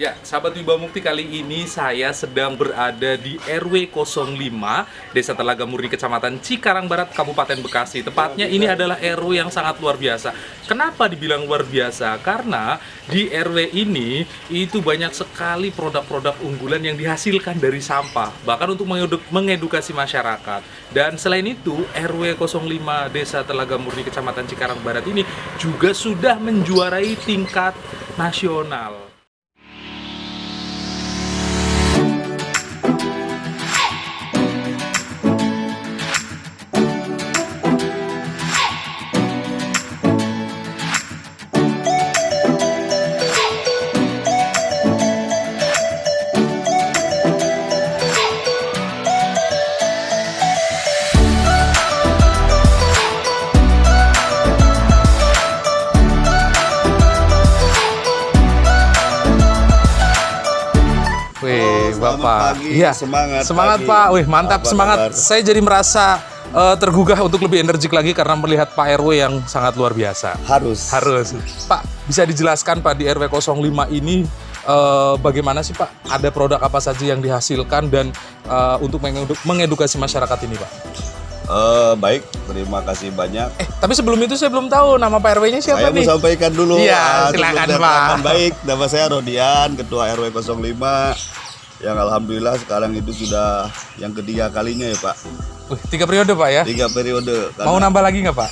Ya, sahabat Wibah Mukti, kali ini saya sedang berada di RW 05, Desa Telaga Murni, Kecamatan Cikarang Barat, Kabupaten Bekasi. Tepatnya ini adalah RW yang sangat luar biasa. Kenapa dibilang luar biasa? Karena di RW ini itu banyak sekali produk-produk unggulan yang dihasilkan dari sampah, bahkan untuk mengedukasi masyarakat. Dan selain itu, RW 05 Desa Telaga Murni, Kecamatan Cikarang Barat ini juga sudah menjuarai tingkat nasional. Bapak, iya, semangat pagi. Pak. Wih, mantap. Apa semangat. kabar? Saya jadi merasa tergugah untuk lebih energik lagi karena melihat Pak RW yang sangat luar biasa. Harus. Pak, bisa dijelaskan Pak, di RW 05 ini bagaimana sih Pak? Ada produk apa saja yang dihasilkan dan untuk mengedukasi masyarakat ini Pak? Baik, terima kasih banyak. Tapi sebelum itu saya belum tahu nama Pak RW-nya siapa Saya nih? mau sampaikan dulu. Iya, silakan Pak. Baik, nama saya Rodian, Ketua RW 05. Yang alhamdulillah sekarang itu sudah yang ketiga kalinya ya Pak. 3 periode Pak ya? 3 periode. Mau nambah lagi nggak Pak?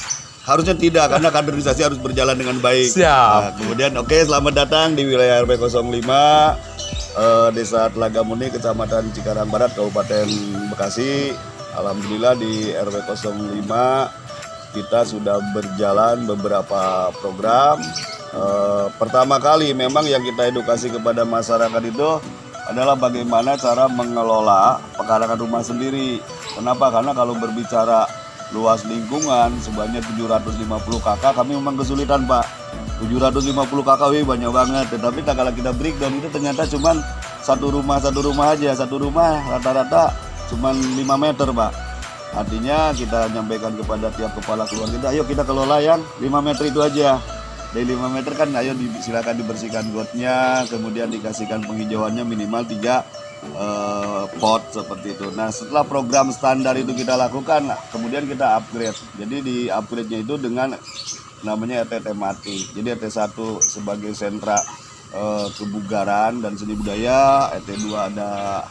Harusnya tidak, karena kaderisasi harus berjalan dengan baik. Siap. Nah, kemudian selamat datang di wilayah RW 05, Desa Telaga Murni, Kecamatan Cikarang Barat, Kabupaten Bekasi. Alhamdulillah di RW 05 kita sudah berjalan beberapa program. Pertama kali memang yang kita edukasi kepada masyarakat itu adalah bagaimana cara mengelola pekarangan rumah sendiri. Kenapa? Karena kalau berbicara luas lingkungan sebanyak 750 kakak, kami memang kesulitan Pak. 750 kakak banyak banget, tetapi kalau kita breakdown itu ternyata cuma satu rumah aja. Satu rumah rata-rata cuma 5 meter Pak. Artinya kita nyampaikan kepada tiap kepala keluarga, ayo kita kelola yang 5 meter itu aja. Dari 5 meter kan ayo silakan dibersihkan gotnya, kemudian dikasihkan penghijauannya minimal 3 pot seperti itu. Nah, setelah program standar itu kita lakukan, kemudian kita upgrade. Jadi di upgrade-nya itu dengan namanya RT tematik. Jadi RT 1 sebagai sentra kebugaran dan seni budaya, RT 2 ada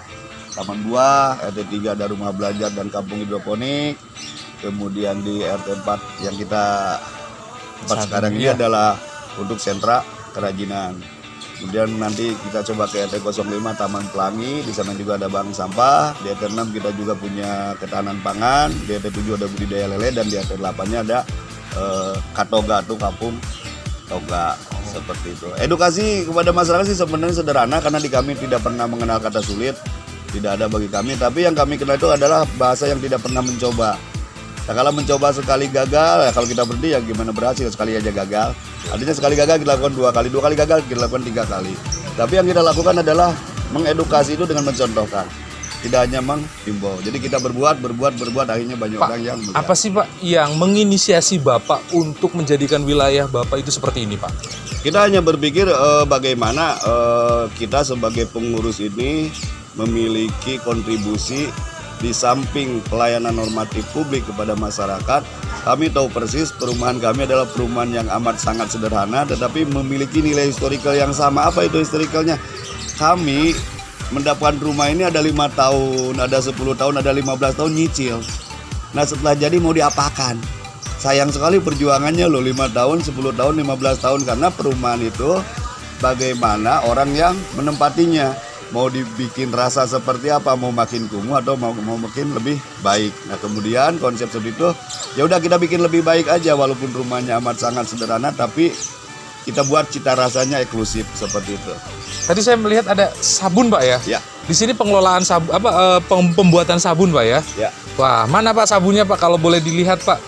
taman buah, RT 3 ada rumah belajar dan kampung hidroponik. Kemudian di RT 4 yang kita sekarang ini adalah untuk sentra kerajinan. Kemudian nanti kita coba ke RT 05 Taman Pelangi, di sana juga ada bank sampah. Di RT 6 kita juga punya ketahanan pangan, di RT 7 ada budidaya lele, dan di RT 8-nya ada Katoga tuh kampung toga. Seperti itu. Edukasi kepada masyarakat sih sebenarnya sederhana, karena di kami tidak pernah mengenal kata sulit, tidak ada bagi kami. Tapi yang kami kenal itu adalah bahasa yang tidak pernah mencoba. Nah, kalau mencoba sekali gagal, ya kalau kita berhenti ya gimana berhasil, sekali aja gagal. Artinya sekali gagal kita lakukan 2 kali, 2 kali gagal kita lakukan 3 kali. Tapi yang kita lakukan adalah mengedukasi itu dengan mencontohkan. Tidak hanya menghimbau. Jadi kita berbuat, akhirnya banyak Pak, orang yang melihat. apa sih Pak yang menginisiasi Bapak untuk menjadikan wilayah Bapak itu seperti ini Pak? Kita hanya berpikir bagaimana kita sebagai pengurus ini memiliki kontribusi. Di samping pelayanan normatif publik kepada masyarakat, kami tahu persis perumahan kami adalah perumahan yang amat sangat sederhana, tetapi memiliki nilai historical yang sama. Apa itu historicalnya? Kami mendapatkan rumah ini ada 5 tahun, ada 10 tahun, ada 15 tahun nyicil. Nah, setelah jadi mau diapakan? Sayang sekali perjuangannya loh, 5 tahun, 10 tahun, 15 tahun, karena perumahan itu bagaimana orang yang menempatinya. Mau dibikin rasa seperti apa, mau makin kumuh atau mau makin lebih baik. Nah, kemudian konsep seperti itu, ya udah kita bikin lebih baik aja, walaupun rumahnya amat sangat sederhana, tapi kita buat cita rasanya eksklusif seperti itu. Tadi saya melihat ada sabun Pak ya? Ya. Di sini pengelolaan sabun, pembuatan sabun Pak ya? Ya. Wah, mana Pak sabunnya Pak, kalau boleh dilihat Pak?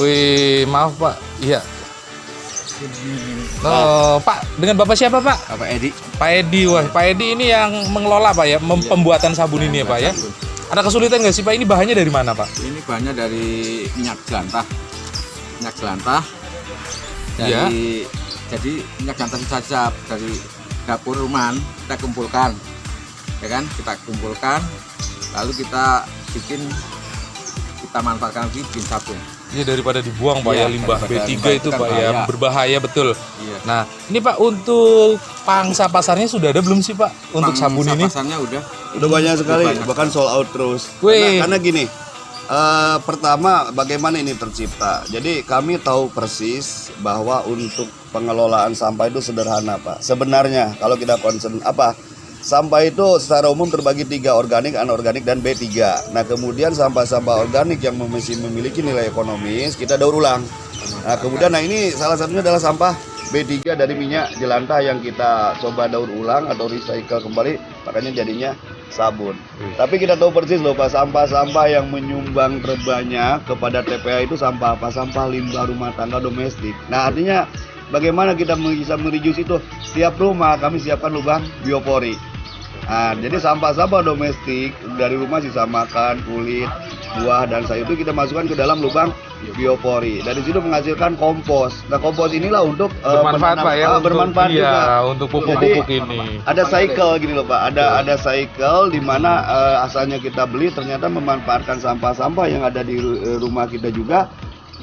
Wih, maaf Pak. Iya. Pak, dengan Bapak siapa Pak? Pak Edi. Pak Edi, wah Pak Edi ini yang mengelola Pak ya, pembuatan sabun ini ya Pak ya. Ada kesulitan nggak sih Pak, ini bahannya dari mana Pak? Ini bahannya dari minyak jelantah. Minyak jelantah. Iya. Jadi minyak jelantah saja dari dapur rumahan kita kumpulkan, ya kan? Kita kumpulkan, lalu kita manfaatkan lagi bikin sabun. Iya, daripada dibuang Pak ya, Iya, limbah daripada B3 limbah itu itu kan Pak ya, bahaya. berbahaya betul. Iya. Nah, ini Pak untuk pangsa pasarnya sudah ada belum sih Pak untuk sabun ini? Pasarnya udah banyak sekali, banyak. bahkan sold out terus. Wih. Karena gini, pertama bagaimana ini tercipta. Jadi kami tahu persis bahwa untuk pengelolaan sampah itu sederhana Pak. Sebenarnya kalau kita concern apa? Sampah itu secara umum terbagi 3, organik, anorganik, dan B3. Nah kemudian sampah-sampah organik yang masih memiliki nilai ekonomis kita daur ulang. Nah kemudian ini salah satunya adalah sampah B3 dari minyak jelantah yang kita coba daur ulang atau recycle kembali, makanya jadinya sabun. Tapi kita tahu persis loh Pak, sampah-sampah yang menyumbang terbanyak kepada TPA itu sampah apa? Sampah limbah rumah tangga domestik. Nah artinya bagaimana kita bisa mereduce itu? Setiap rumah kami siapkan lubang biopori. Nah, jadi sampah-sampah domestik dari rumah, sisa makan, kulit, buah, dan sayur itu kita masukkan ke dalam lubang biopori. Dari situ menghasilkan kompos. Nah, kompos inilah untuk Bermanfaat Pak ya, bermanfaat iya, juga. untuk pupuk-pupuk ini. Ada cycle gini loh Pak, ada cycle di mana asalnya kita beli ternyata memanfaatkan sampah-sampah yang ada di rumah kita juga.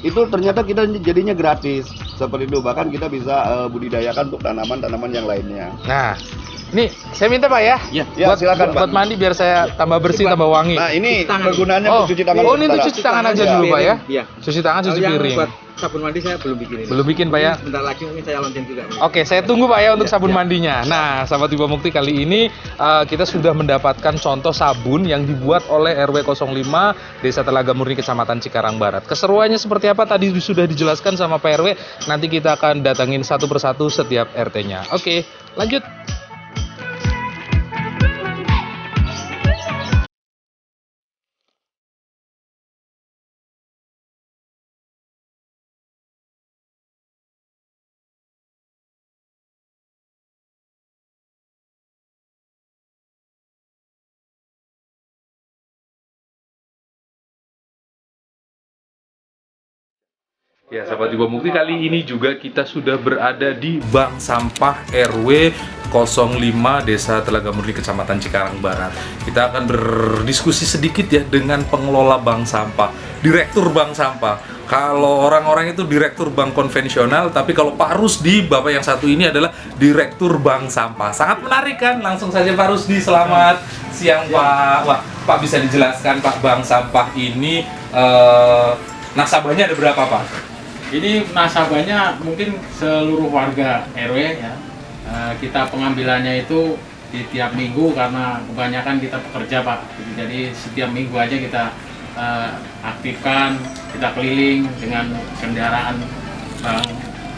Itu ternyata kita jadinya gratis. Seperti itu, bahkan kita bisa budidayakan untuk tanaman-tanaman yang lainnya. Nah, ini saya minta Pak ya. Ya, silakan, Pak. Buat mandi biar saya tambah bersih, tambah wangi. Nah, ini tangan. kegunaannya Oh, untuk cuci tangan. oh ini untuk cuci tangan aja dulu Pak ya. Iya. Cuci tangan, cuci Kalau yang piring. buat sabun mandi saya belum bikin ini. Belum bikin Pak ya. Bentar lagi mungkin saya launching juga. Oke, saya tunggu Pak ya untuk Iya, sabun iya. mandinya. Nah, sahabat Wiba Mukti, kali ini kita sudah mendapatkan contoh sabun yang dibuat oleh RW 05 Desa Telaga Murni Kecamatan Cikarang Barat. Keseruannya seperti apa tadi sudah dijelaskan sama Pak RW. Nanti kita akan datangin satu persatu setiap RT-nya. Oke, lanjut. Ya, sahabat Wiba Mukti, kali ini juga kita sudah berada di Bank Sampah RW 05 Desa Telaga Murni Kecamatan Cikarang Barat. Kita akan berdiskusi sedikit ya dengan pengelola bank sampah, direktur bank sampah. Kalau orang-orang itu direktur bank konvensional, tapi kalau Pak Rusdi, Bapak yang satu ini adalah direktur bank sampah. Sangat menarik kan? Langsung saja Pak Rusdi, selamat siang Pak. Wah, Pak bisa dijelaskan Pak, bank sampah ini nasabahnya ada berapa Pak? Ini nasabahnya mungkin seluruh warga RW ya. Kita pengambilannya itu di tiap minggu karena kebanyakan kita pekerja Pak. Jadi setiap minggu aja kita aktifkan, kita keliling dengan kendaraan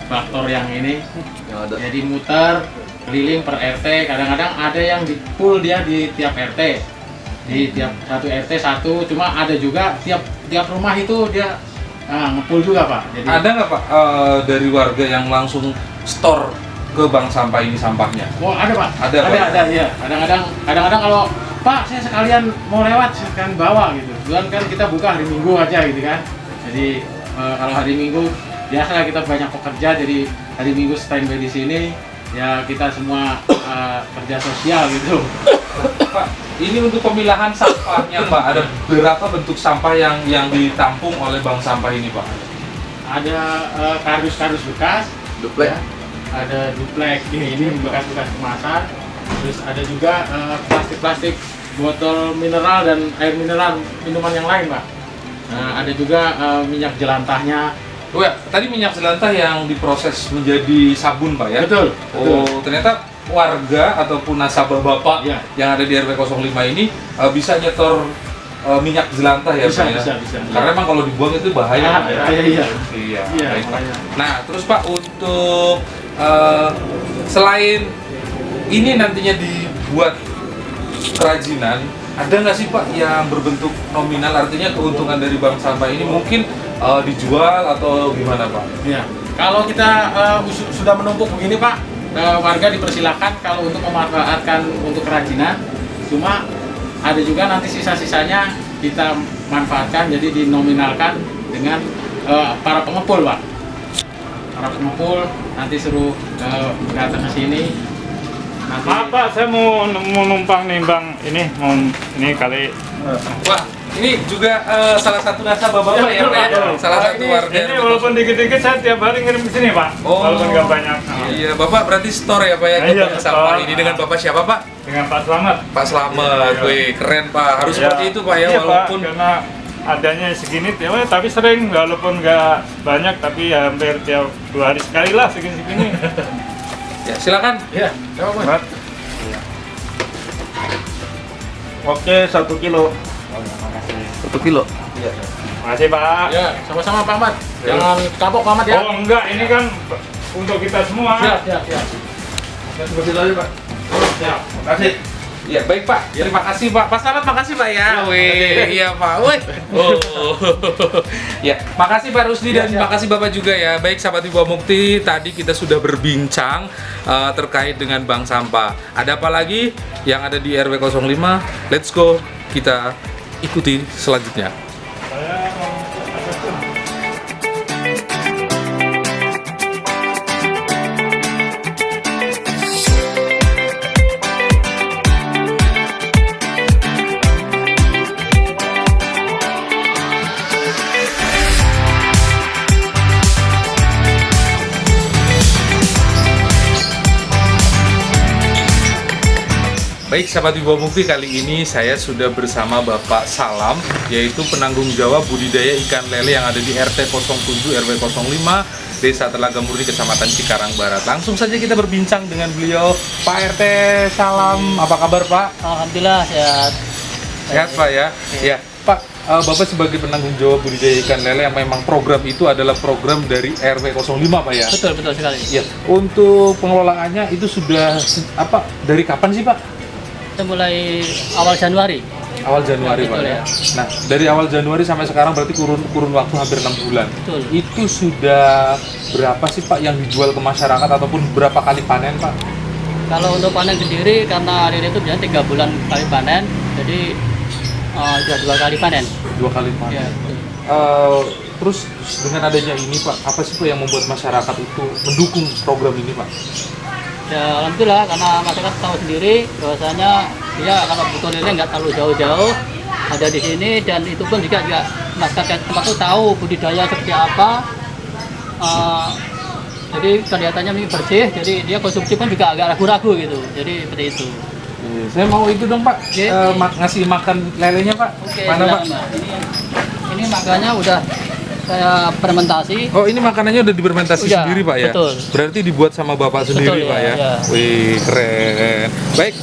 traktor yang ini. Jadi muter keliling per RT. Kadang-kadang ada yang di pool dia di tiap RT. Di tiap satu RT satu. Cuma ada juga tiap rumah itu dia ngepool juga Pak. Jadi Ada nggak Pak dari warga yang langsung store ke bank sampah ini sampahnya? oh ada Pak. Ada, Pak? Ada ya. Kadang-kadang kalau Pak saya sekalian mau lewat saya sekalian bawa gitu. Duluan kan kita buka hari Minggu aja gitu kan. Jadi kalau hari Minggu biasa kita banyak pekerja, jadi hari Minggu standby di sini ya kita semua kerja sosial gitu. Pak, ini untuk pemilahan sampahnya Pak, ada berapa bentuk sampah yang ditampung oleh bank sampah ini Pak? Ada kardus-kardus bekas, Duplek. ya. Ada duplek ini bekas-bekas kemasan. Terus ada juga plastik-plastik botol mineral dan air mineral minuman yang lain Pak. Nah, ada juga minyak jelantahnya. Oh ya, tadi minyak jelantah yang diproses menjadi sabun Pak ya? Betul. Oh, ternyata warga ataupun nasabah Bapak Ya. yang ada di RW 05 ini bisa nyetor minyak jelantah ya Bisa, Pak ya? bisa. Karena emang kalau dibuang itu bahaya Pak ya? Iya. Iya, Iya, baik, Pak. makanya. Nah, terus Pak untuk selain ini nantinya dibuat kerajinan, ada nggak sih Pak yang berbentuk nominal, artinya keuntungan dari bank sampah ini mungkin dijual atau gimana Pak? Ya, kalau kita sudah menumpuk begini Pak, warga dipersilakan kalau untuk memanfaatkan untuk kerajinan. Cuma ada juga nanti sisa-sisanya kita manfaatkan, jadi dinominalkan dengan para pengepul Pak. Para pengepul nanti suruh datang ke sini, Maaf Pak, saya mau numpang nih Bang. Ini kali. Wah, ini juga salah satu nasabah Bapak ya, Pak ya? Salah satu warga. Ini walaupun dikit-dikit saya tiap hari ngirim ke sini Pak. Oh. Walaupun nggak banyak. Iya, Bapak berarti store ya Pak ya, Iya, tukang sampah store. ini dengan Bapak siapa Pak? Dengan Pak Slamet. Pak Slamet, wih keren Pak, harus Iya. seperti itu Pak ya, Iya, walaupun Pak, karena adanya segini, tapi sering walaupun nggak banyak, tapi ya hampir tiap 2 hari sekali lah segini-segini. ya silakan. Iya, Pak. Oke, 1 kilo. 1 kilo. Makasih Pak. Ya, sama-sama Pak Ahmad. Jangan kapok Pak Ahmad ya. Oh enggak, ini kan untuk kita semua. Siap. Seperti tadi, Pak. Siap. Makasih. Ya baik Pak, terima kasih Pak. Pak Slamet makasih Pak ya. Wih, iya Pak. Wih. Oh. Ya, makasih Pak Rusdi dan makasih Bapak juga ya. Baik sahabat Ibu Mukti, tadi kita sudah berbincang terkait dengan bank sampah. Ada apa lagi yang ada di RW 05? Let's go, kita ikuti selanjutnya. Saya mau apa tuh? Baik sahabat Ibu Mukti, kali ini saya sudah bersama Bapak Salam, yaitu penanggung jawab budidaya ikan lele yang ada di RT 07 RW 05 Desa Telaga Murni Kecamatan Cikarang Barat. Langsung saja kita berbincang dengan beliau. Pak RT Salam, apa kabar Pak? Alhamdulillah sehat. Sehat Pak ya? Ya Pak, Bapak sebagai penanggung jawab budidaya ikan lele yang memang program itu adalah program dari RW 05 Pak ya? Betul sekali. Ya, untuk pengelolaannya itu sudah dari kapan sih Pak? Kita mulai awal Januari. Awal Januari Pak Betul, ya. ya. Nah, dari awal Januari sampai sekarang berarti kurun waktu hampir 6 bulan. Betul. Itu sudah berapa sih Pak yang dijual ke masyarakat ataupun berapa kali panen Pak? Kalau untuk panen sendiri karena lele itu biasanya 3 bulan kali panen, jadi sudah 2 kali panen. 2 kali panen. Ya, betul. Terus dengan adanya ini Pak, apa sih Pak yang membuat masyarakat itu mendukung program ini Pak? Ya alhamdulillah karena masyarakat tahu sendiri bahwasanya dia kalau butuh lele nggak terlalu jauh-jauh ada di sini, dan itu pun juga masyarakat tempat itu tahu budidaya seperti apa. Jadi kelihatannya ini bersih, jadi dia konsumsi pun juga agak ragu-ragu gitu. Jadi seperti itu. Saya mau itu dong Pak, Oke. ngasih makan lelenya Pak. Oke, Mana Pak? silakan, Mbak. Ini makanya udah saya fermentasi. Oh ini makanannya udah difermentasi Udah, sendiri Pak ya? betul. Berarti dibuat sama Bapak sendiri Betul, Pak ya? ya. Wih keren. Baik,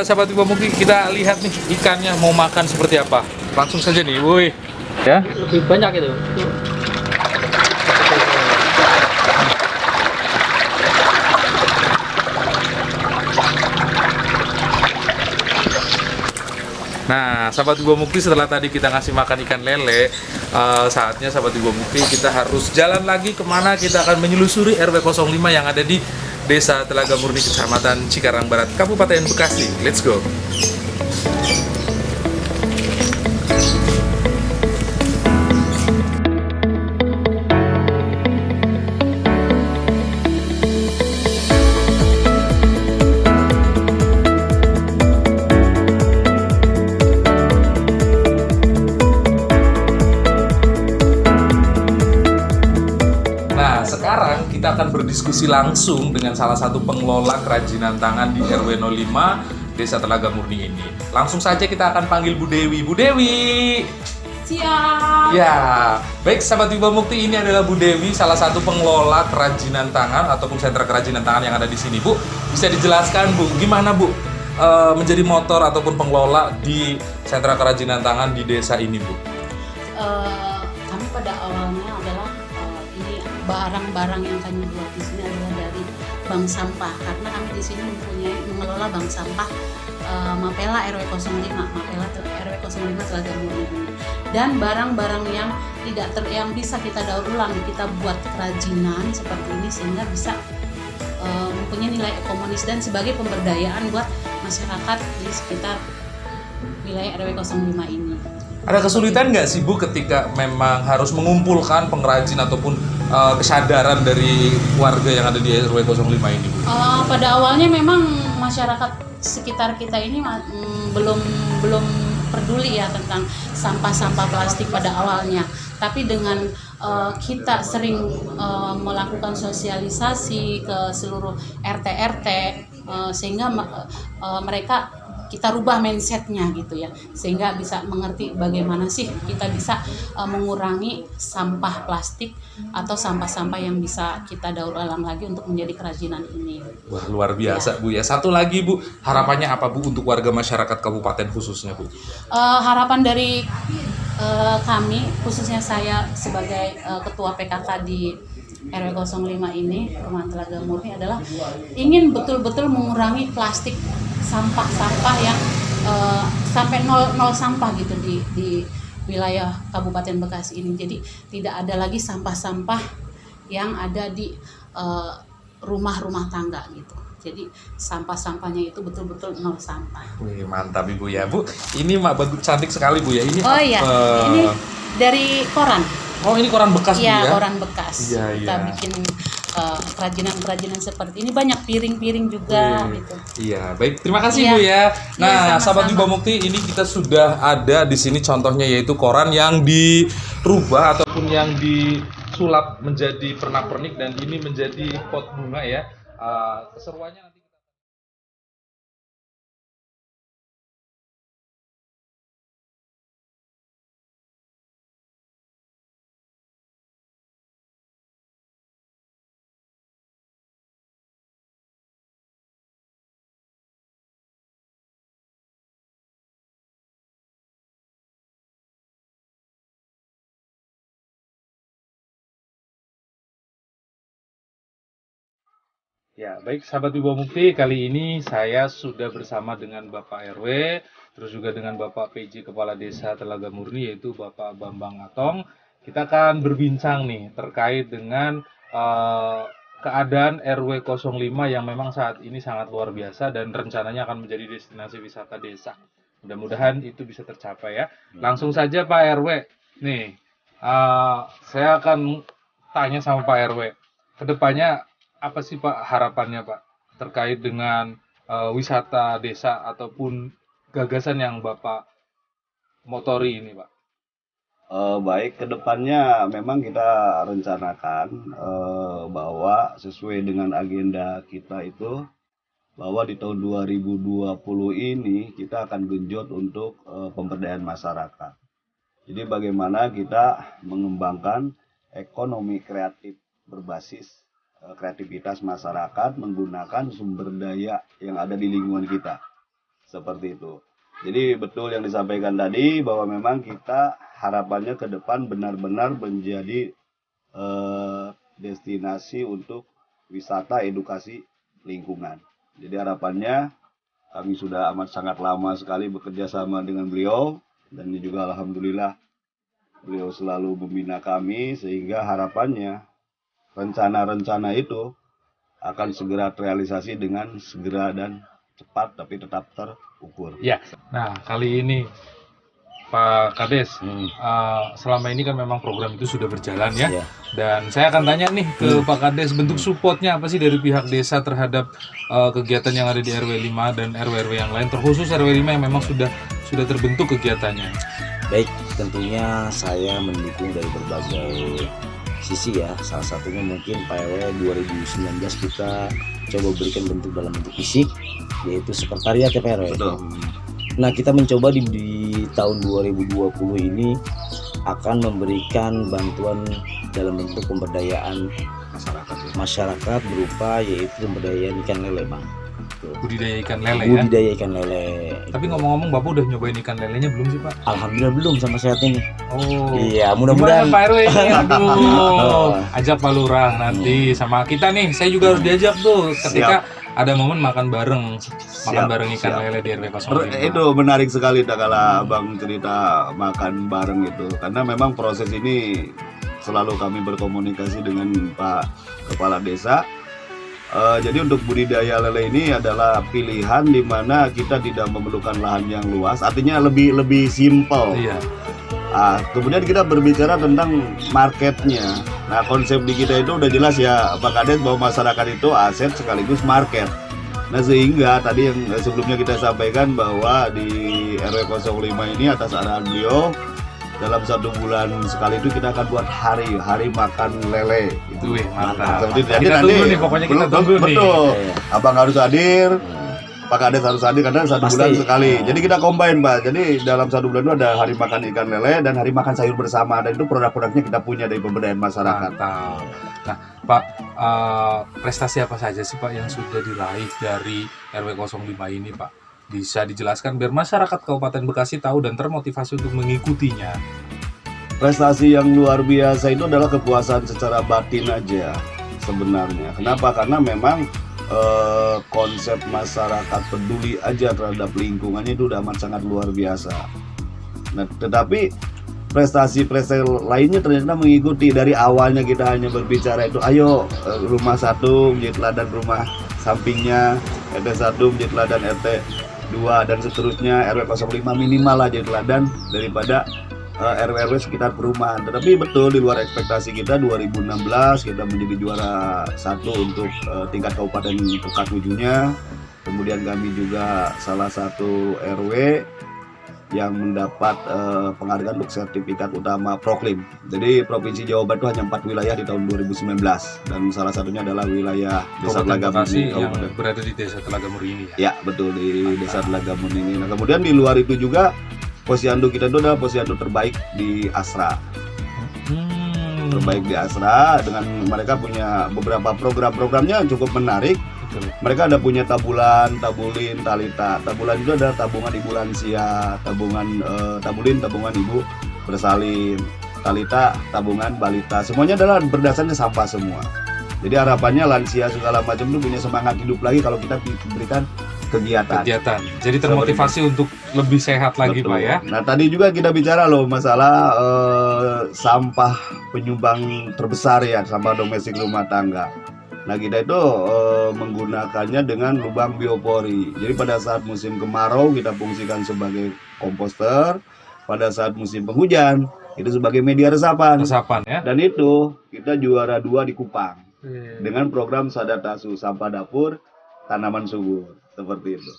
sahabat Ibu Mukti, kita lihat nih ikannya mau makan seperti apa. Langsung saja nih, wih. Ya. Lebih banyak itu. Nah, sahabat Ibu Mukti, setelah tadi kita ngasih makan ikan lele, saatnya sahabat Ibu Mukti kita harus jalan lagi kemana. Kita akan menyelusuri RW 05 yang ada di Desa Telaga Murni Kecamatan Cikarang Barat, Kabupaten Bekasi. Let's go. Nah, sekarang kita akan berdiskusi langsung dengan salah satu pengelola kerajinan tangan di RW 05 Desa Telaga Murni ini. Langsung saja kita akan panggil Bu Dewi. Bu Dewi! Siap. Ya, baik sahabat Ibu Mukti, ini adalah Bu Dewi, salah satu pengelola kerajinan tangan ataupun sentra kerajinan tangan yang ada di sini. Bu, bisa dijelaskan Bu, gimana Bu menjadi motor ataupun pengelola di sentra kerajinan tangan di desa ini Bu? Kami pada awalnya adalah ini barang-barang yang kami buat di sini adalah dari bank sampah, karena kami di sini mengelola bank sampah Mapela RW 05, Mapela RW 05 Telaga Murni. Dan barang-barang yang yang bisa kita daur ulang, kita buat kerajinan seperti ini sehingga bisa mempunyai nilai ekonomis dan sebagai pemberdayaan buat masyarakat di sekitar wilayah RW 05 ini. Ada kesulitan nggak sih Bu ketika memang harus mengumpulkan pengrajin ataupun kesadaran dari warga yang ada di RW 05 ini Bu? Pada awalnya memang masyarakat sekitar kita ini belum peduli ya tentang sampah-sampah plastik pada awalnya. Tapi dengan kita sering melakukan sosialisasi ke seluruh RT sehingga mereka kita rubah mindsetnya gitu ya, sehingga bisa mengerti bagaimana sih kita bisa mengurangi sampah plastik atau sampah-sampah yang bisa kita daur ulang lagi untuk menjadi kerajinan ini. Wah, luar biasa Bu ya. Satu lagi Bu, harapannya apa Bu untuk warga masyarakat kabupaten khususnya Bu? Harapan dari kami, khususnya saya sebagai ketua PKK di RW 05 ini, Perumahan Telaga Murni, adalah ingin betul-betul mengurangi plastik, sampah-sampah yang sampai nol sampah gitu di wilayah Kabupaten Bekasi ini. Jadi tidak ada lagi sampah-sampah yang ada di rumah-rumah tangga gitu. Jadi sampah-sampahnya itu betul-betul nol sampah. Wih, mantap Ibu ya Bu. Ini bagus, cantik sekali Bu ya. Ini ini dari koran. Oh, ini koran bekas Bu ya? Iya, koran bekas. Iya, Kita bikin kerajinan-kerajinan seperti ini, banyak piring-piring juga gitu. Iya, baik. Terima kasih Iya. Bu ya. Nah, sama-sama. sahabat Wibawa Mukti, ini kita sudah ada di sini contohnya, yaitu koran yang dirubah ataupun yang disulap menjadi pernak-pernik, dan ini menjadi pot bunga ya. Keseruannya nanti ya, baik sahabat Wibawa Mukti, kali ini saya sudah bersama dengan Bapak RW, terus juga dengan Bapak PJ Kepala Desa Telaga Murni, yaitu Bapak Bambang Atong. Kita akan berbincang nih terkait dengan keadaan RW 05 yang memang saat ini sangat luar biasa dan rencananya akan menjadi destinasi wisata desa. Mudah-mudahan itu bisa tercapai ya. Langsung saja Pak RW, nih saya akan tanya sama Pak RW, kedepannya apa sih Pak harapannya Pak terkait dengan wisata desa ataupun gagasan yang Bapak motori ini Pak? Baik, kedepannya memang kita rencanakan bahwa sesuai dengan agenda kita itu, bahwa di tahun 2020 ini kita akan genjot untuk pemberdayaan masyarakat. Jadi bagaimana kita mengembangkan ekonomi kreatif berbasis kreativitas masyarakat menggunakan sumber daya yang ada di lingkungan kita. Seperti itu. Jadi betul yang disampaikan tadi, bahwa memang kita harapannya ke depan benar-benar menjadi destinasi untuk wisata edukasi lingkungan. Jadi harapannya kami sudah amat sangat lama sekali bekerja sama dengan beliau, dan ini juga alhamdulillah beliau selalu membina kami, sehingga harapannya rencana-rencana itu akan segera terrealisasi dengan segera dan cepat, tapi tetap terukur. Ya. Nah, kali ini Pak Kades, selama ini kan memang program itu sudah berjalan ya. Dan saya akan tanya nih ke Pak Kades, bentuk supportnya apa sih dari pihak desa terhadap kegiatan yang ada di RW 5 dan RW-RW yang lain, terkhusus RW 5 yang memang sudah terbentuk kegiatannya? Baik, tentunya saya mendukung dari berbagai sisi ya. Salah satunya mungkin PW 2019 kita coba berikan bentuk dalam bentuk fisik, yaitu sekretariat ya PRW. Nah, kita mencoba di tahun 2020 ini akan memberikan bantuan dalam bentuk pemberdayaan masyarakat berupa yaitu pemberdayaan ikan lele, Bang. Budidaya ikan lele ya? Budidaya ikan lele. Tapi ngomong-ngomong, Bapak udah nyobain ikan lelenya belum sih Pak? Alhamdulillah belum sampai saat ini. Oh. Iya, mudah-mudahan. Gimana Pak RW ini? Aduh, ajak Pak Lurah nanti sama kita nih. Saya juga harus diajak tuh ketika ada momen makan bareng ikan lele di RW 05. Itu menarik sekali kalau Abang cerita makan bareng itu, karena memang proses ini selalu kami berkomunikasi dengan Pak Kepala Desa. Jadi untuk budidaya lele ini adalah pilihan di mana kita tidak memerlukan lahan yang luas, artinya lebih simpel. Iya. Kemudian kita berbicara tentang marketnya. Nah, konsep di kita itu udah jelas ya, Pak Kades, bahwa masyarakat itu aset sekaligus market. Nah, sehingga tadi yang sebelumnya kita sampaikan bahwa di RW 05 ini atas arahan beliau, dalam 1 bulan sekali itu kita akan buat hari makan lele. Itu mantap. Jadi Kita nanti tunggu nih, pokoknya kita tunggu nih. betul. Abang harus hadir, Pak Kades harus hadir karena 1 bulan sekali. Jadi kita combine, Pak. Jadi dalam 1 bulan itu ada hari makan ikan lele dan hari makan sayur bersama, dan itu produk-produknya kita punya dari pemberdayaan masyarakat. Mantap. Nah, Pak, prestasi apa saja sih Pak yang sudah diraih dari RW 05 ini, Pak? Bisa dijelaskan biar masyarakat Kabupaten Bekasi tahu dan termotivasi untuk mengikutinya. Prestasi yang luar biasa itu adalah kepuasan secara batin aja sebenarnya. Kenapa? Karena memang konsep masyarakat peduli aja terhadap lingkungannya itu udah amat sangat luar biasa. Nah, tetapi prestasi-prestasi lainnya ternyata mengikuti. Dari awalnya kita hanya berbicara itu, ayo rumah 1 menjadi teladan rumah sampingnya, RT 1 menjadi teladan RT 2 dan seterusnya, RW 05 minimal lah jadi teladan daripada RW-RW sekitar perumahan. Tetapi betul di luar ekspektasi kita, 2016 kita menjadi juara 1 untuk tingkat kabupaten Pekatujunya. Kemudian kami juga salah satu RW yang mendapat penghargaan untuk sertifikat utama Proklim. Jadi Provinsi Jawa Barat itu hanya 4 wilayah di tahun 2019 dan salah satunya adalah wilayah Desa Telaga Murni yang berada di Desa Telaga Murni ini ya. Ya, betul, di Desa Telaga Murni ini. Nah, kemudian di luar itu juga posyandu kita itu adalah posyandu terbaik di Asra. Terbaik di Asra, dengan mereka punya beberapa program-programnya cukup menarik. Mereka ada punya tabulin, talita. Tabulan itu adalah tabungan ibu lansia, tabulin tabungan ibu bersalin, talita tabungan balita. Semuanya adalah berdasarnya sampah semua. Jadi harapannya lansia segala macam itu punya semangat hidup lagi kalau kita berikan kegiatan. Jadi termotivasi untuk lebih sehat lagi. Betul. Pak ya. Nah, tadi juga kita bicara loh masalah sampah penyumbang terbesar ya, sampah domestik rumah tangga. Nah, kita itu menggunakannya dengan lubang biopori. Jadi pada saat musim kemarau kita fungsikan sebagai komposter, pada saat musim penghujan itu sebagai media resapan ya. Dan itu kita juara 2 di Kupang dengan program Sadatasu, sampah dapur tanaman subur, seperti itu.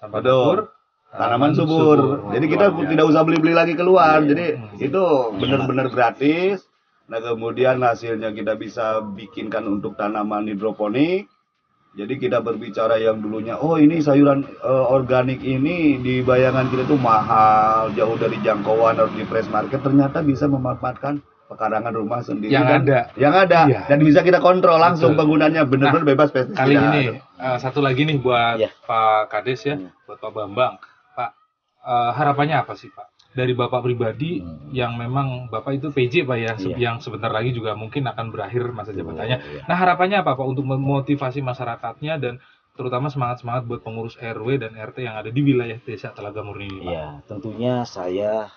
Sampah dapur tanaman subur. Jadi kita tidak usah beli-beli lagi keluar. Jadi itu benar-benar gratis. Nah, kemudian hasilnya kita bisa bikinkan untuk tanaman hidroponik. Jadi kita berbicara yang dulunya, oh ini sayuran organik ini di bayangan kita tuh mahal, jauh dari jangkauan, harus di fresh market. Ternyata bisa memanfaatkan pekarangan rumah sendiri yang ada iya. Dan bisa kita kontrol langsung. Betul. Penggunaannya benar-benar bebas pestisida. Kali ini satu lagi nih buat Pak Kades ya, buat Pak Bambang. Pak, harapannya apa sih Pak dari Bapak pribadi yang memang Bapak itu PJ Pak ya, yang sebentar lagi juga mungkin akan berakhir masa jabatannya. Nah, harapannya apa Pak untuk memotivasi masyarakatnya dan terutama semangat-semangat buat pengurus RW dan RT yang ada di wilayah Desa Telaga Murni ini, Pak? Ya, tentunya saya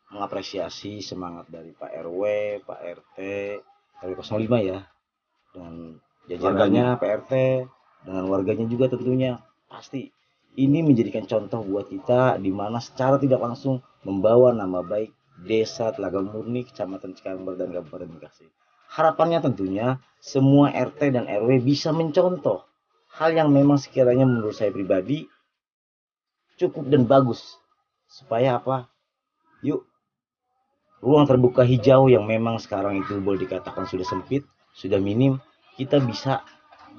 mengapresiasi semangat dari Pak RW, Pak RT, RW 05 ya, dan jajarannya Pak RT dengan warganya juga tentunya. Pasti ini menjadikan contoh buat kita di mana secara tidak langsung membawa nama baik Desa Telaga Murni, Kecamatan Cikarang Barat dan Kabupaten Bekasi. Harapannya tentunya semua RT dan RW bisa mencontoh hal yang memang sekiranya menurut saya pribadi cukup dan bagus. Supaya apa? Yuk, ruang terbuka hijau yang memang sekarang itu boleh dikatakan sudah sempit, sudah minim, kita bisa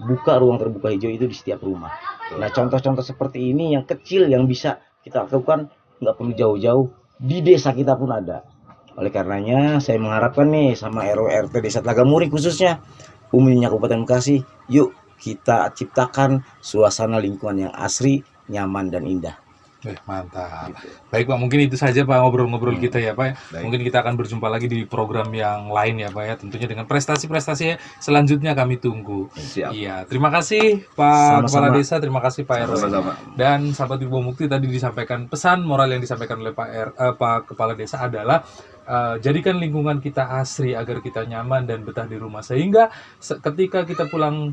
buka ruang terbuka hijau itu di setiap rumah. Nah, contoh-contoh seperti ini yang kecil yang bisa kita lakukan, nggak perlu jauh-jauh, di desa kita pun ada. Oleh karenanya saya mengharapkan nih sama RW RT Desa Telaga Murni khususnya umumnya Kabupaten Bekasi, yuk kita ciptakan suasana lingkungan yang asri, nyaman dan indah. Mantap. Baik Pak, mungkin itu saja Pak ngobrol-ngobrol kita ya Pak. Mungkin kita akan berjumpa lagi di program yang lain ya Pak ya. Tentunya dengan prestasi-prestasi selanjutnya kami tunggu. Siap. Iya, terima kasih Pak Kepala Desa, terima kasih Pak RW. Dan sahabat Ibu Mukti, tadi disampaikan pesan moral yang disampaikan oleh Pak Kepala Desa adalah jadikan lingkungan kita asri agar kita nyaman dan betah di rumah, sehingga ketika kita pulang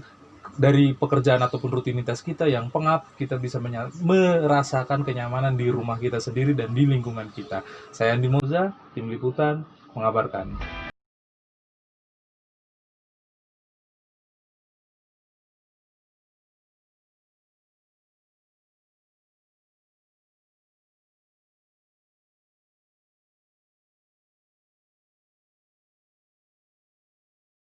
dari pekerjaan ataupun rutinitas kita yang pengap, kita bisa merasakan kenyamanan di rumah kita sendiri dan di lingkungan kita. Saya Andi Moza, tim liputan mengabarkan.